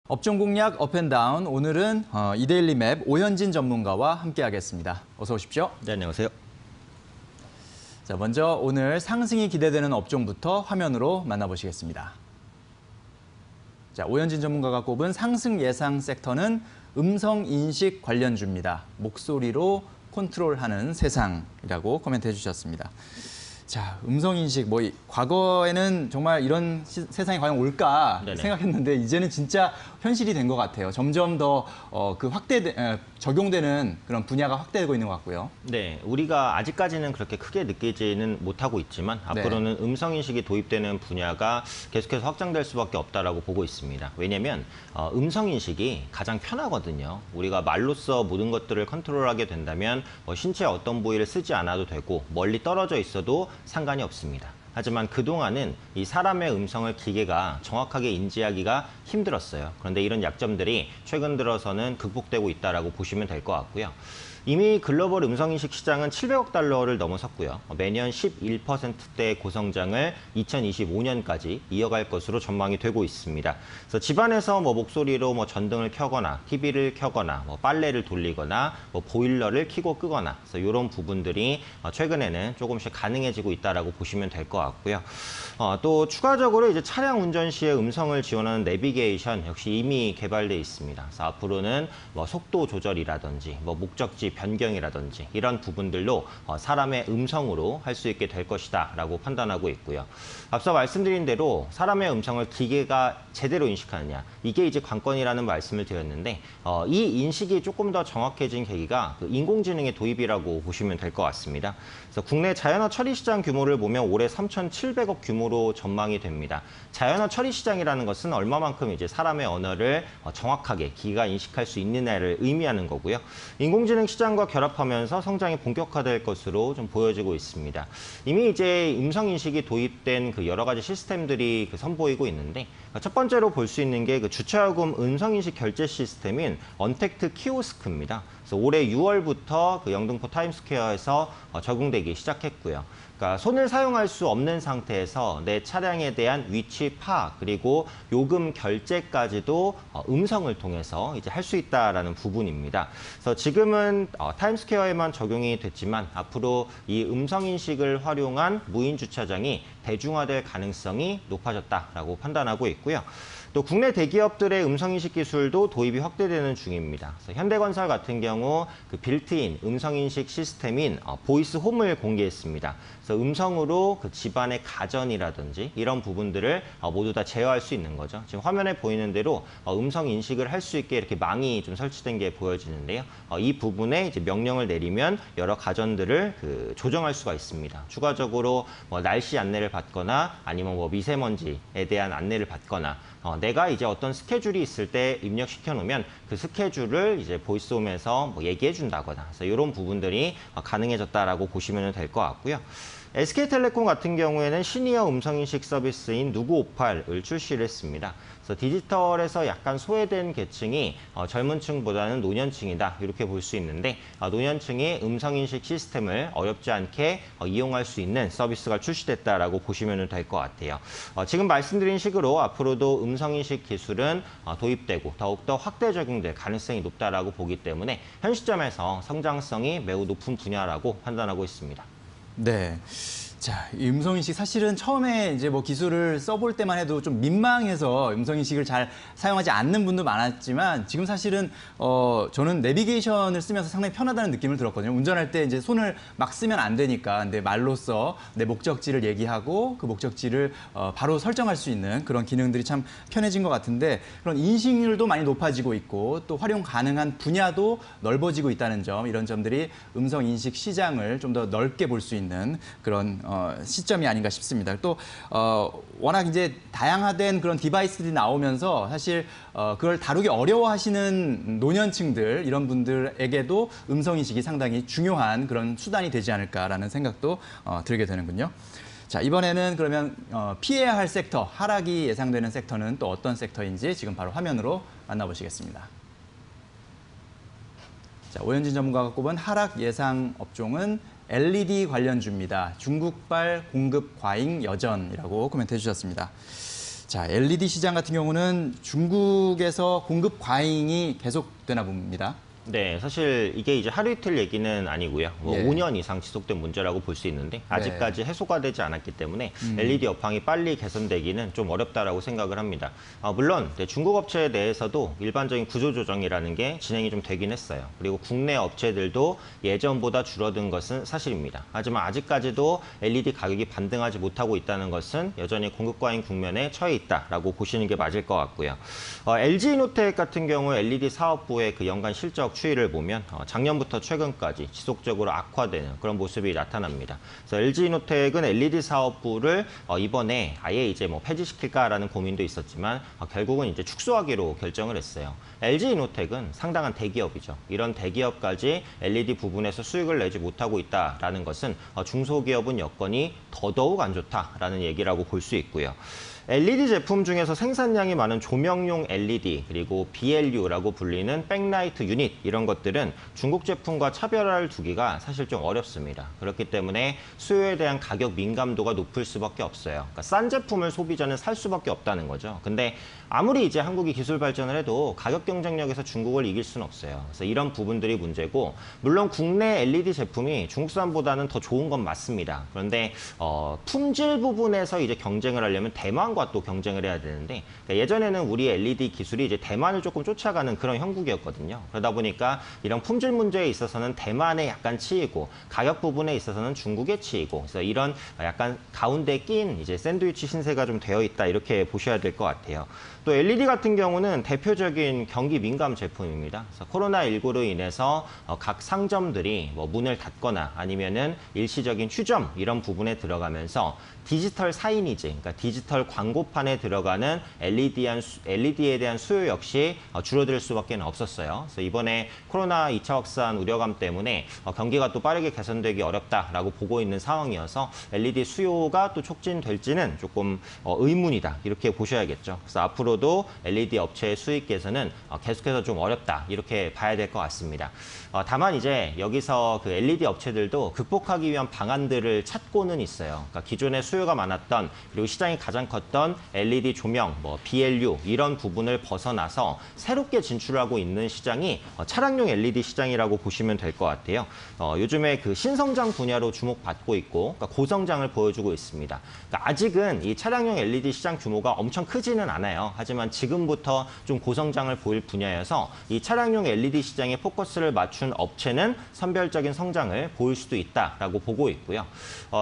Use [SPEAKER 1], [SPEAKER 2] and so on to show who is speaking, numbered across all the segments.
[SPEAKER 1] 업종 공략 업앤다운, 오늘은 이데일리 맵 오현진 전문가와 함께하겠습니다. 어서 오십시오.
[SPEAKER 2] 네, 안녕하세요.
[SPEAKER 1] 자, 먼저 오늘 상승이 기대되는 업종부터 화면으로 만나보시겠습니다. 자, 오현진 전문가가 꼽은 상승 예상 섹터는 음성인식 관련주입니다. 목소리로 컨트롤하는 세상이라고 코멘트해 주셨습니다. 자, 음성인식, 과거에는 정말 이런 세상이 과연 올까
[SPEAKER 2] 네네.
[SPEAKER 1] 생각했는데 이제는 진짜 현실이 된 것 같아요. 점점 더 적용되는 그런 분야가 확대되고 있는 것 같고요.
[SPEAKER 2] 네, 우리가 아직까지는 그렇게 크게 느끼지는 못하고 있지만 앞으로는 음성인식이 도입되는 분야가 계속해서 확장될 수밖에 없다라고 보고 있습니다. 왜냐하면 음성인식이 가장 편하거든요. 우리가 말로써 모든 것들을 컨트롤하게 된다면 신체의 어떤 부위를 쓰지 않아도 되고 멀리 떨어져 있어도 상관이 없습니다. 하지만 그동안은 이 사람의 음성을 기계가 정확하게 인지하기가 힘들었어요. 그런데 이런 약점들이 최근 들어서는 극복되고 있다고 보시면 될 것 같고요. 이미 글로벌 음성인식 시장은 700억 달러를 넘어섰고요. 매년 11%대 고성장을 2025년까지 이어갈 것으로 전망이 되고 있습니다. 그래서 집안에서 목소리로 전등을 켜거나 TV를 켜거나 빨래를 돌리거나 보일러를 켜고 끄거나 그래서 이런 부분들이 최근에는 조금씩 가능해지고 있다고 보시면 될 것 같고요. 또 추가적으로 이제 차량 운전 시에 음성을 지원하는 내비게이션 역시 이미 개발돼 있습니다. 그래서 앞으로는 속도 조절이라든지 목적지 변경이라든지 이런 부분들로 사람의 음성으로 할 수 있게 될 것이다 라고 판단하고 있고요. 앞서 말씀드린 대로 사람의 음성을 기계가 제대로 인식하느냐, 이게 이제 관건이라는 말씀을 드렸는데 이 인식이 조금 더 정확해진 계기가 인공지능의 도입이라고 보시면 될 것 같습니다. 그래서 국내 자연어 처리 시장 규모를 보면 올해 3,700억 규모로 전망이 됩니다. 자연어 처리 시장이라는 것은 얼마만큼 이제 사람의 언어를 정확하게 기계가 인식할 수 있느냐를 의미하는 거고요. 인공지능 시장과 결합하면서 성장이 본격화될 것으로 좀 보여지고 있습니다. 이미 이제 음성 인식이 도입된 그 여러 가지 시스템들이 선보이고 있는데 첫 번째로 볼 수 있는 게 주차요금 음성 인식 결제 시스템인 언택트 키오스크입니다. 그래서 올해 6월부터 영등포 타임스퀘어에서 적용되기 시작했고요. 그러니까 손을 사용할 수 없는 상태에서 내 차량에 대한 위치 파악 그리고 요금 결제까지도 음성을 통해서 이제 할 수 있다라는 부분입니다. 그래서 지금은 타임스퀘어에만 적용이 됐지만 앞으로 이 음성 인식을 활용한 무인 주차장이 대중화될 가능성이 높아졌다라고 판단하고 있고요. 또 국내 대기업들의 음성인식 기술도 도입이 확대되는 중입니다. 그래서 현대건설 같은 경우 그 빌트인 음성인식 시스템인 보이스 홈을 공개했습니다. 그래서 음성으로 그 집안의 가전이라든지 이런 부분들을 모두 다 제어할 수 있는 거죠. 지금 화면에 보이는 대로 음성 인식을 할 수 있게 이렇게 망이 좀 설치된 게 보여지는데요. 이 부분에 이제 명령을 내리면 여러 가전들을 조정할 수가 있습니다. 추가적으로 날씨 안내를 받거나 아니면 미세먼지에 대한 안내를 받거나 내가 이제 어떤 스케줄이 있을 때 입력시켜 놓으면 그 스케줄을 이제 보이스홈에서 얘기해 준다거나 그래서 이런 부분들이 가능해졌다라고 보시면 될 것 같고요. SK텔레콤 같은 경우에는 시니어 음성인식 서비스인 누구58을 출시를 했습니다. 그래서 디지털에서 약간 소외된 계층이 젊은 층보다는 노년층이다 이렇게 볼 수 있는데 노년층이 음성인식 시스템을 어렵지 않게 이용할 수 있는 서비스가 출시됐다라고 보시면 될 것 같아요. 지금 말씀드린 식으로 앞으로도 음성인식 기술은 도입되고 더욱더 확대 적용될 가능성이 높다라고 보기 때문에 현 시점에서 성장성이 매우 높은 분야라고 판단하고 있습니다.
[SPEAKER 1] 네. 자, 이 음성인식 사실은 처음에 이제 기술을 써볼 때만 해도 좀 민망해서 음성인식을 잘 사용하지 않는 분도 많았지만 지금 사실은 저는 내비게이션을 쓰면서 상당히 편하다는 느낌을 들었거든요. 운전할 때 이제 손을 막 쓰면 안 되니까 내 말로써 내 목적지를 얘기하고 그 목적지를 바로 설정할 수 있는 그런 기능들이 참 편해진 것 같은데 그런 인식률도 많이 높아지고 있고 또 활용 가능한 분야도 넓어지고 있다는 점, 이런 점들이 음성인식 시장을 좀 더 넓게 볼 수 있는 그런 시점이 아닌가 싶습니다. 또 워낙 이제 다양화된 그런 디바이스들이 나오면서 사실 그걸 다루기 어려워하시는 노년층들 이런 분들에게도 음성인식이 상당히 중요한 그런 수단이 되지 않을까라는 생각도 들게 되는군요. 자, 이번에는 그러면 피해야 할 섹터, 하락이 예상되는 섹터는 또 어떤 섹터인지 지금 바로 화면으로 만나보시겠습니다. 자, 오현진 전문가가 꼽은 하락 예상 업종은 LED 관련주입니다. 중국발 공급 과잉 여전이라고 코멘트해 주셨습니다. 자, 자, LED 시장 같은 경우는 중국에서 공급 과잉이 계속되나 봅니다.
[SPEAKER 2] 네, 사실 이게 이제 하루 이틀 얘기는 아니고요. 뭐
[SPEAKER 1] 예.
[SPEAKER 2] 5년 이상 지속된 문제라고 볼 수 있는데 아직까지 해소가 되지 않았기 때문에 LED 업황이 빨리 개선되기는 좀 어렵다라고 생각을 합니다. 물론 중국 업체 내에서도 일반적인 구조조정이라는 게 진행이 좀 되긴 했어요. 그리고 국내 업체들도 예전보다 줄어든 것은 사실입니다. 하지만 아직까지도 LED 가격이 반등하지 못하고 있다는 것은 여전히 공급 과잉 국면에 처해 있다라고 보시는 게 맞을 것 같고요. LG이노텍 같은 경우 LED 사업부의 그 연간 실적 추이를 보면 작년부터 최근까지 지속적으로 악화되는 그런 모습이 나타납니다. 그래서 LG이노텍은 LED 사업부를 이번에 아예 이제 뭐 폐지시킬까라는 고민도 있었지만 결국은 이제 축소하기로 결정을 했어요. LG이노텍은 상당한 대기업이죠. 이런 대기업까지 LED 부분에서 수익을 내지 못하고 있다라는 것은 중소기업은 여건이 더더욱 안 좋다라는 얘기라고 볼 수 있고요. LED 제품 중에서 생산량이 많은 조명용 LED 그리고 BLU라고 불리는 백라이트 유닛 이런 것들은 중국 제품과 차별화를 두기가 사실 좀 어렵습니다. 그렇기 때문에 수요에 대한 가격 민감도가 높을 수밖에 없어요. 그러니까 싼 제품을 소비자는 살 수밖에 없다는 거죠. 근데 아무리 이제 한국이 기술 발전을 해도 가격 경쟁력에서 중국을 이길 수는 없어요. 그래서 이런 부분들이 문제고 물론 국내 LED 제품이 중국산보다는 더 좋은 건 맞습니다. 그런데 품질 부분에서 이제 경쟁을 하려면 대만과 또 경쟁을 해야 되는데 그러니까 예전에는 우리 LED 기술이 이제 대만을 조금 쫓아가는 그런 형국이었거든요. 그러다 보니까 이런 품질 문제에 있어서는 대만에 약간 치이고 가격 부분에 있어서는 중국에 치이고 그래서 이런 약간 가운데 낀 이제 샌드위치 신세가 좀 되어 있다 이렇게 보셔야 될 것 같아요. 또 LED 같은 경우는 대표적인 경기 민감 제품입니다. 그래서 코로나19로 인해서 각 상점들이 뭐 문을 닫거나 아니면은 일시적인 휴점 이런 부분에 들어가면서 디지털 사이니지, 그러니까 디지털 광고판에 들어가는 LED에 대한 수요 역시 줄어들 수밖에 없었어요. 그래서 이번에 코로나 2차 확산 우려감 때문에 경기가 또 빠르게 개선되기 어렵다라고 보고 있는 상황이어서 LED 수요가 또 촉진될지는 조금 의문이다 이렇게 보셔야겠죠. 그래서 앞으로도 LED 업체의 수익 개선은 계속해서 좀 어렵다 이렇게 봐야 될 것 같습니다. 다만 이제 여기서 그 LED 업체들도 극복하기 위한 방안들을 찾고는 있어요. 그러니까 기존의 수요가 많았던 그리고 시장이 가장 컸던 LED 조명, 뭐 BLU 이런 부분을 벗어나서 새롭게 진출하고 있는 시장이 차량용 LED 시장이라고 보시면 될 것 같아요. 요즘에 그 신성장 분야로 주목받고 있고 그러니까 고성장을 보여주고 있습니다. 그러니까 아직은 이 차량용 LED 시장 규모가 엄청 크지는 않아요. 하지만 지금부터 좀 고성장을 보일 분야여서 이 차량용 LED 시장에 포커스를 맞춘 업체는 선별적인 성장을 보일 수도 있다라고 보고 있고요.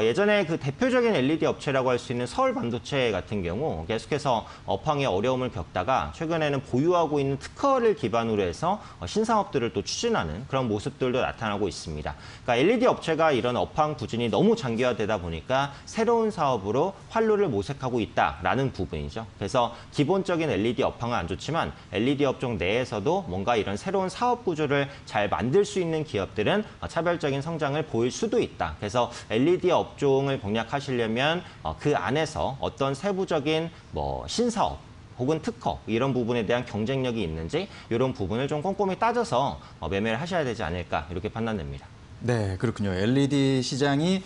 [SPEAKER 2] 예전에 그 대표적인 LED 업체라고 할 수 있는 서울반도체 같은 경우 계속해서 업황에 어려움을 겪다가 최근에는 보유하고 있는 특허를 기반으로 해서 신사업들을 또 추진하는 그런 모습들도 나타나고 있습니다. 그러니까 LED 업체가 이런 업황 부진이 너무 장기화되다 보니까 새로운 사업으로 활로를 모색하고 있다라는 부분이죠. 그래서 기본적인 LED 업황은 안 좋지만 LED 업종 내에서도 뭔가 이런 새로운 사업 구조를 잘 만들 수 있는 기업들은 차별적인 성장을 보일 수도 있다. 그래서 LED 업종을 공략하시려면 그 안에서 어떤 세부적인 뭐 신사업 혹은 특허 이런 부분에 대한 경쟁력이 있는지 이런 부분을 좀 꼼꼼히 따져서 매매를 하셔야 되지 않을까 이렇게 판단됩니다.
[SPEAKER 1] 네, 그렇군요. LED 시장이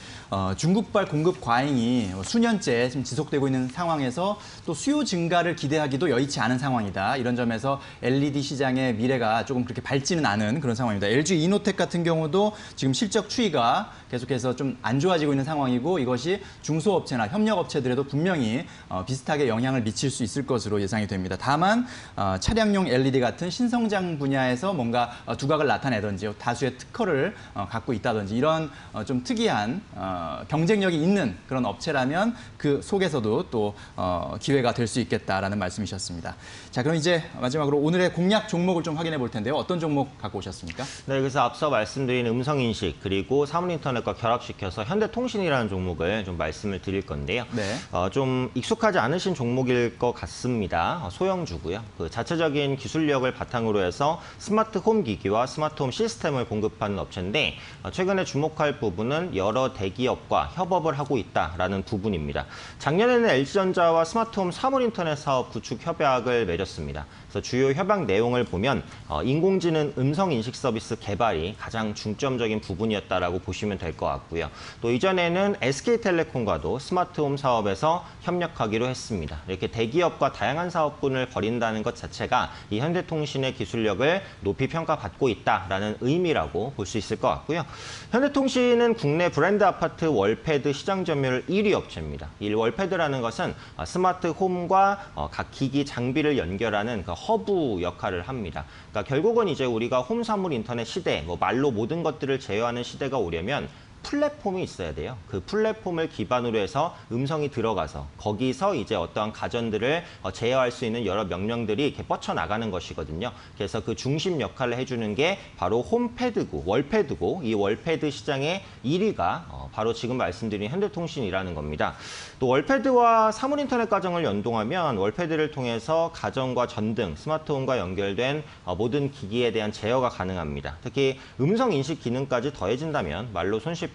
[SPEAKER 1] 중국발 공급 과잉이 수년째 지금 지속되고 있는 상황에서 또 수요 증가를 기대하기도 여의치 않은 상황이다. 이런 점에서 LED 시장의 미래가 조금 그렇게 밝지는 않은 그런 상황입니다. LG이노텍 같은 경우도 지금 실적 추이가 계속해서 좀 안 좋아지고 있는 상황이고 이것이 중소업체나 협력업체들에도 분명히 비슷하게 영향을 미칠 수 있을 것으로 예상이 됩니다. 다만 차량용 LED 같은 신성장 분야에서 뭔가 두각을 나타내든지 다수의 특허를 갖고 있다든지 이런 좀 특이한 경쟁력이 있는 그런 업체라면 그 속에서도 또 기회가 될 수 있겠다라는 말씀이셨습니다. 자, 그럼 이제 마지막으로 오늘의 공략 종목을 좀 확인해 볼 텐데요. 어떤 종목 갖고 오셨습니까?
[SPEAKER 2] 네, 그래서 앞서 말씀드린 음성인식 그리고 사물인터넷과 결합시켜서 현대통신이라는 종목을 좀 말씀을 드릴 건데요.
[SPEAKER 1] 네.
[SPEAKER 2] 좀 익숙하지 않으신 종목일 것 같습니다. 소형주고요. 그 자체적인 기술력을 바탕으로 해서 스마트 홈 기기와 스마트 홈 시스템을 공급하는 업체인데 최근에 주목할 부분은 여러 대기업과 협업을 하고 있다라는 부분입니다. 작년에는 LG전자와 스마트홈 사물인터넷 사업 구축 협약을 맺었습니다. 그래서 주요 협약 내용을 보면 인공지능 음성인식 서비스 개발이 가장 중점적인 부분이었다라고 보시면 될 것 같고요. 또 이전에는 SK텔레콤과도 스마트홈 사업에서 협력하기로 했습니다. 이렇게 대기업과 다양한 사업군을 벌인다는 것 자체가 이 현대통신의 기술력을 높이 평가받고 있다라는 의미라고 볼 수 있을 것 같고요. 현대통신은 국내 브랜드 아파트 월패드 시장 점유율 1위 업체입니다. 이 월패드라는 것은 스마트 홈과 각 기기 장비를 연결하는 그 허브 역할을 합니다. 그러니까 결국은 이제 우리가 홈 사물 인터넷 시대, 뭐 말로 모든 것들을 제어하는 시대가 오려면 플랫폼이 있어야 돼요. 그 플랫폼을 기반으로 해서 음성이 들어가서 거기서 이제 어떠한 가전들을 제어할 수 있는 여러 명령들이 이렇게 뻗쳐나가는 것이거든요. 그래서 그 중심 역할을 해주는 게 바로 홈패드고 월패드고 이 월패드 시장의 1위가 바로 지금 말씀드린 현대통신이라는 겁니다. 또 월패드와 사물인터넷 가정을 연동하면 월패드를 통해서 가정과 전등, 스마트홈과 연결된 모든 기기에 대한 제어가 가능합니다. 특히 음성인식 기능까지 더해진다면 말로 손쉽게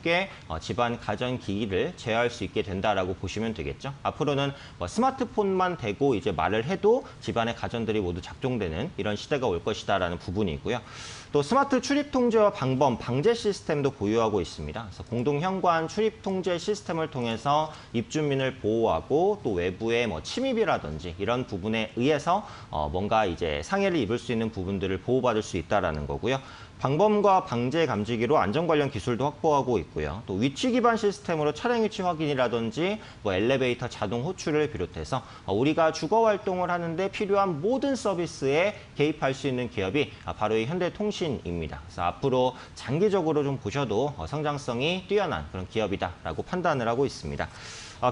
[SPEAKER 2] 집안 가전 기기를 제어할 수 있게 된다라고 보시면 되겠죠. 앞으로는 스마트폰만 대고 이제 말을 해도 집안의 가전들이 모두 작동되는 이런 시대가 올 것이다라는 부분이고요. 또 스마트 출입 통제와 방범 방제 시스템도 보유하고 있습니다. 그래서 공동 현관 출입 통제 시스템을 통해서 입주민을 보호하고 또 외부의 침입이라든지 이런 부분에 의해서 뭔가 이제 상해를 입을 수 있는 부분들을 보호받을 수 있다라는 거고요. 방범과 방제 감지기로 안전 관련 기술도 확보하고 있고요. 또 위치 기반 시스템으로 차량 위치 확인이라든지 엘리베이터 자동 호출을 비롯해서 우리가 주거 활동을 하는데 필요한 모든 서비스에 개입할 수 있는 기업이 바로 이 현대통신입니다. 그래서 앞으로 장기적으로 좀 보셔도 성장성이 뛰어난 그런 기업이다라고 판단을 하고 있습니다.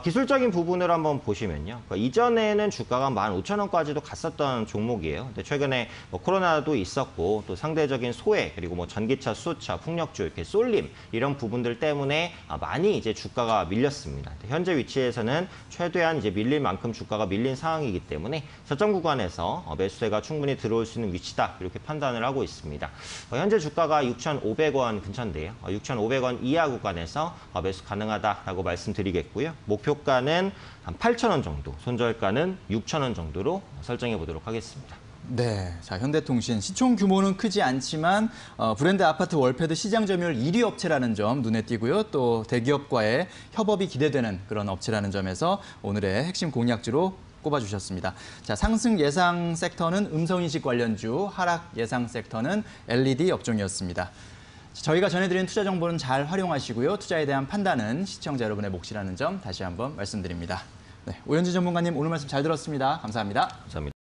[SPEAKER 2] 기술적인 부분을 한번 보시면요. 그러니까 이전에는 주가가 15,000원까지도 갔었던 종목이에요. 근데 최근에 코로나도 있었고 또 상대적인 소외 그리고 전기차, 수소차, 풍력주 이렇게 쏠림 이런 부분들 때문에 많이 이제 주가가 밀렸습니다. 현재 위치에서는 최대한 이제 밀릴 만큼 주가가 밀린 상황이기 때문에 저점 구간에서 매수세가 충분히 들어올 수 있는 위치다 이렇게 판단을 하고 있습니다. 현재 주가가 6,500원 근처인데요. 6,500원 이하 구간에서 매수 가능하다라고 말씀드리겠고요. 목표가는 한 8,000원 정도, 손절가는 6,000원 정도로 설정해 보도록 하겠습니다.
[SPEAKER 1] 네, 자 현대통신 시총 규모는 크지 않지만 브랜드 아파트 월패드 시장 점유율 1위 업체라는 점 눈에 띄고요. 또 대기업과의 협업이 기대되는 그런 업체라는 점에서 오늘의 핵심 공략주로 꼽아주셨습니다. 자, 상승 예상 섹터는 음성인식 관련주, 하락 예상 섹터는 LED 업종이었습니다. 저희가 전해드린 투자 정보는 잘 활용하시고요. 투자에 대한 판단은 시청자 여러분의 몫이라는 점 다시 한번 말씀드립니다. 네, 오현주 전문가님 오늘 말씀 잘 들었습니다. 감사합니다.
[SPEAKER 2] 감사합니다.